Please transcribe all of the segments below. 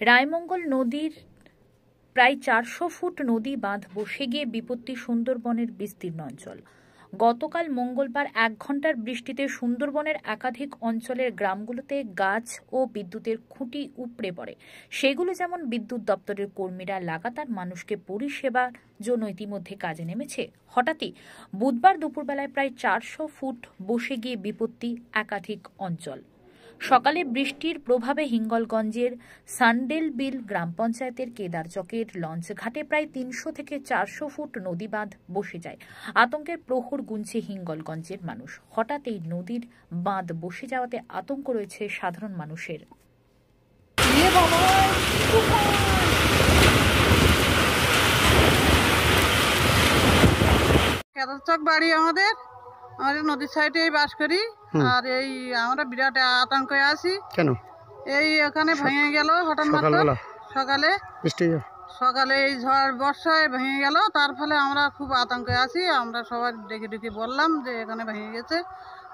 রায়মঙ্গল নদীর প্রায় ৪০০ ফুট নদী বাঁধ বসে গিয়ে বিপত্তি সুন্দরবনের বিস্তীর্ণ অঞ্চল। গতকাল মঙ্গলবার ১ ঘণ্টার বৃষ্টিতে সুন্দরবনের একাধিক অঞ্চলের গ্রামগুলোতে গাছ ও বিদ্যুতের খুঁটি উপড়ে পড়ে। সেগুলো যেমন বিদ্যুৎ দপ্তরের কর্মীরা লাগাতার মানুষকে পরিষেবার জন্য ইতিমধ্যে কাজে নেমেছে, হঠাৎই বুধবার দুপুরবেলায় প্রায় ৪০০ ফুট বসে গিয়ে বিপত্তি একাধিক অঞ্চল। সকালে বৃষ্টির প্রভাবে হিঙ্গলগঞ্জের সান্ডেলবিল গ্রাম পঞ্চায়েতের কেদারচকের লঞ্চ ঘাটে প্রায় ৩০০ থেকে ৪০০ ফুট নদী বাঁধ বসে যায়। আতঙ্কের প্রহর গুনছে হিঙ্গলগঞ্জের মানুষ। হঠাৎ এই নদীর বাঁধ বসে যাওয়াতে আতঙ্ক রয়েছে সাধারণ মানুষের। কেদারচক বাড়ি আমাদের নদীর সাইডে বাস করি। আর এই আমরা বিরাট আতঙ্কে আছি। কেন? এই এখানে ভেঙে গেল হঠাৎ সকালে এই ঝড় বর্ষায় ভেঙে গেল, তার ফলে আমরা খুব আতঙ্কে আছি। আমরা সবাই ডেকে বললাম যে এখানে ভেঙে গেছে,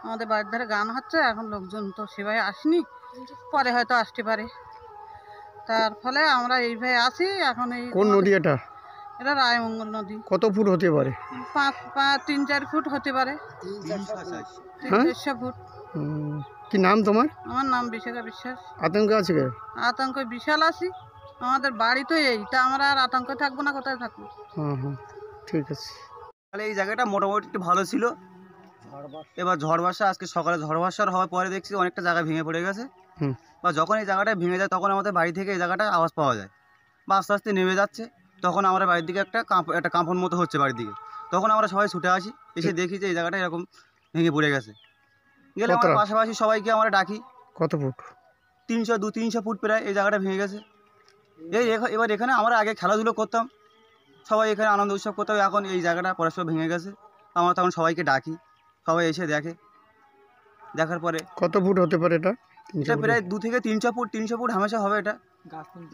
আমাদের বাড়ির ধারে গান হচ্ছে, এখন লোকজন তো সেভাবে আসেনি, পরে হয়তো আসতে পারে। তার ফলে আমরা এইভাবে আছি। এখন এই কোন নদী এটা? এটা রায়মঙ্গল নদী। কত ফুট হতে পারে? ৩-৪ ফুট হতে পারে। ৩-৪০০ ফুট। কি নাম তোমার? আমার নাম বিশাখা বিশ্বাস। আতঙ্ক আছে? আতঙ্ক বিশাল আছি, আমাদের বাড়ি তো এই, তা আমরা আর আতঙ্কে থাকবো না, কোথায় থাকবো? ঠিক আছে। তাহলে এই জায়গাটা মোটামুটি একটু ভালো ছিল। এবার ঝড় বর্ষা, আজকে সকালে ঝড় বর্ষার হওয়ার পরে দেখছি অনেকটা জায়গা ভেঙে পড়ে গেছে। বা যখন এই জায়গাটা ভেঙে যায় তখন আমাদের বাড়ি থেকে এই জায়গাটা আওয়াজ পাওয়া যায়, বা আস্তে আস্তে নেমে যাচ্ছে। তখন আমরা বাড়ির দিকে একটা কাঁপন মতো হচ্ছে বাড়ির দিকে। তখন আমরা সবাই ছুটে আসি, এসে দেখি যে এই জায়গাটা এরকম ভেঙে পড়ে গেছে। গেলে আমরা পাশাপাশি সবাইকে আমরা ডাকি। কত ফুট? 300-300 ফুট প্রায় এই জায়গাটা ভেঙে গেছে। এবার এখানে আমরা আগে খেলাধুলো করতাম, সবাই এখানে আনন্দ উৎসব করতাম। এখন এই জায়গাটা পরস্পর ভেঙে গেছে, আমরা তখন সবাইকে ডাকি, সবাই এসে দেখে। দেখার পরে কত ফুট হতে পারে এটা? এটা প্রায় 2 থেকে 300 ফুট। 300 ফুট হামেশা হবে এটা।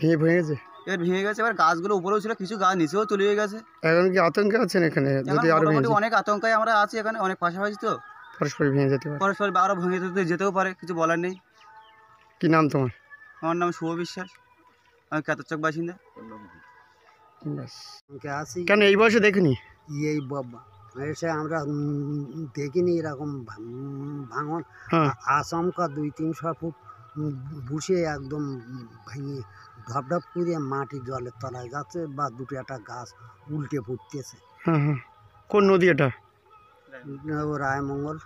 ভেঙে গেছে? এবার ভেঙে গেছে। এবার গাছগুলো উপরেও ছিল, কিছু গাছ নিচেও চলে গেছে। এখন কি আতঙ্কে আছেন এখানে? যদি আরো অনেক আতঙ্কে আমরা আছি এখানে, অনেক পাশাপাশি তো পরস্পর ভেঙে যেতে পারে, পরস্পর আরো ভেঙে যেতেও পারে, কিছু বলার নেই। কি নাম তোমার? আমার নাম শুভ বিশ্বাস, আমি কেদারচক বাসিন্দা। কেন এই বয়সে দেখিনি? এই এসে আমরা দেখিনি এরকম ভাঙন। আচমকা 200-300 ফুট বসে একদম ভেঙে ঢপঢপ করে মাটি জলের তলায় যাচ্ছে, বা দুটো একটা গাছ উল্টে পড়তেছে। কোন নদী এটা? রায়মঙ্গল।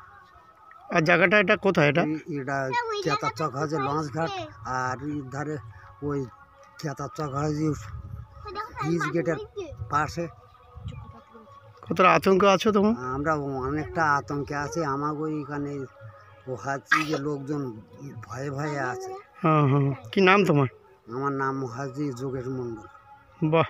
আর জায়গাটা এটা কোথায়? এটা কেদারচক হচ্ছে লঞ্চ ঘাট, আর ধারে ওই কেদারচক হচ্ছে ব্রিজ গেটের পাশে। কতটা আতঙ্ক আছে তোমার? আমরা অনেকটা আতঙ্কে আছি। আমাকে এখানে হচ্ছে যে লোকজন ভয়ে ভয়ে আছে। কি নাম তোমার? আমার নাম হাজি যোগেশ মন্ডল। বাহ।